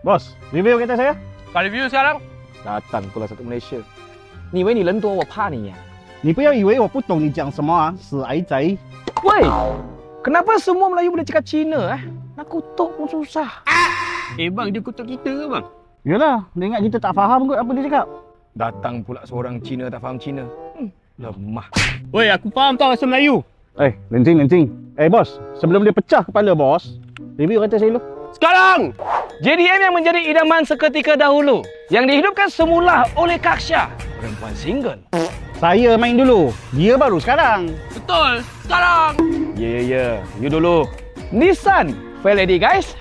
Bos, review kereta saya. Kau review sekarang? Datang pula satu Malaysia. 你以为你人多我怕你呀、你不要以为我不懂你讲什么啊，死矮仔。喂, kenapa semua Melayu boleh cakap Cina Nak kutuk pun susah. Bang, dia kutuk kita ke bang? Yalah, dia ingat kita tak faham kot apa dia cakap. Datang pula seorang Cina tak faham Cina. Lemah. Woi, aku faham tau bahasa Melayu. Lencing. Bos, sebelum dia pecah kepala bos, review kereta saya dulu. Sekarang! JDM yang menjadi idaman seketika dahulu, yang dihidupkan semula oleh Kaksha, perempuan single. Saya main dulu, dia baru sekarang. Betul! Sekarang! Ya, you dulu. Nissan Fairlady guys.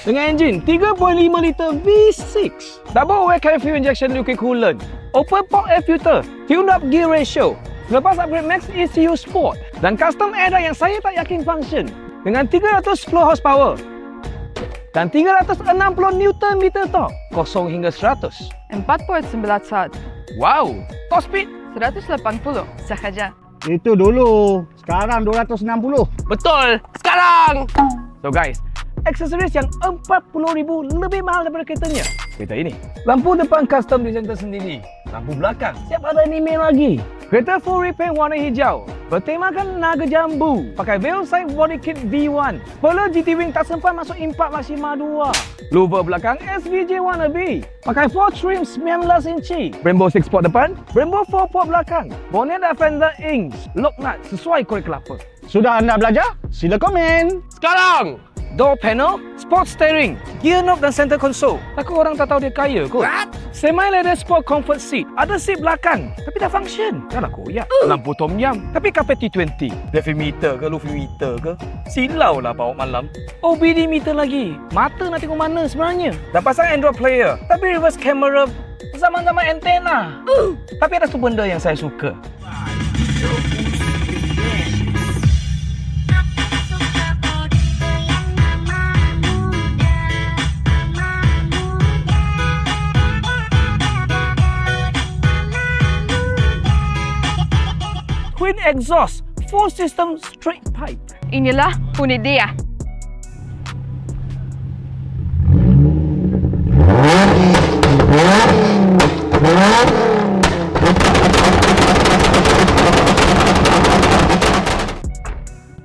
Dengan enjin 3.5 liter V6, double air fuel injection liquid coolant, open port air filter, tuned up gear ratio, selepas upgrade Max ECU Sport dan custom air dye yang saya tak yakin function dengan 310 horsepower dan 360 Nm torque, 0 hingga 100. 4.9 saat. Wow, top speed 180 sahaja. Itu dulu, sekarang 260. Betul! Sekarang! So guys, aksesoris yang 40,000 lebih mahal daripada keretanya. Kereta ini, lampu depan custom design tersendiri, lampu belakang siap ada anime lagi. Kereta full repaint warna hijau, bertemakan naga jambu, pakai Veilside body kit V1. Spoiler GT Wing tak sempat masuk Impact Maxima 2. Louver belakang SVJ warna B, pakai 4 trim 19 inci. Brembo 6 port depan, Brembo 4 port belakang. Bonnet dan fender Ings, lock nut sesuai korek kelapa. Sudah anda belajar? Sila komen. Sekarang! Door panel, sport steering, gear knob dan center console. Takut orang tak tahu dia kaya kot. Semi-leather sport comfort seat. Ada seat belakang, tapi tak function. Janganlah koyak. Lampu tom yum, tapi kapet T20. Levy meter ke, Luffy meter ke? Silau lah bawa malam. OBD meter lagi. Mata nak tengok mana sebenarnya? Dan pasang Android player, tapi reverse camera zaman-zaman antena. Tapi ada satu benda yang saya suka. Twin exhaust, full system straight pipe. Inilah unit dia.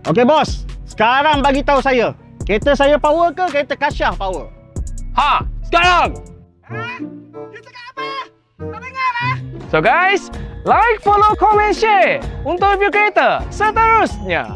Okey bos, sekarang bagi tahu saya, kereta saya power ke kereta Kaksha power? Ha! Sekarang! Dia cakap apa? Tak dengar lah. So guys, like, follow, comment, share untuk review kereta seterusnya.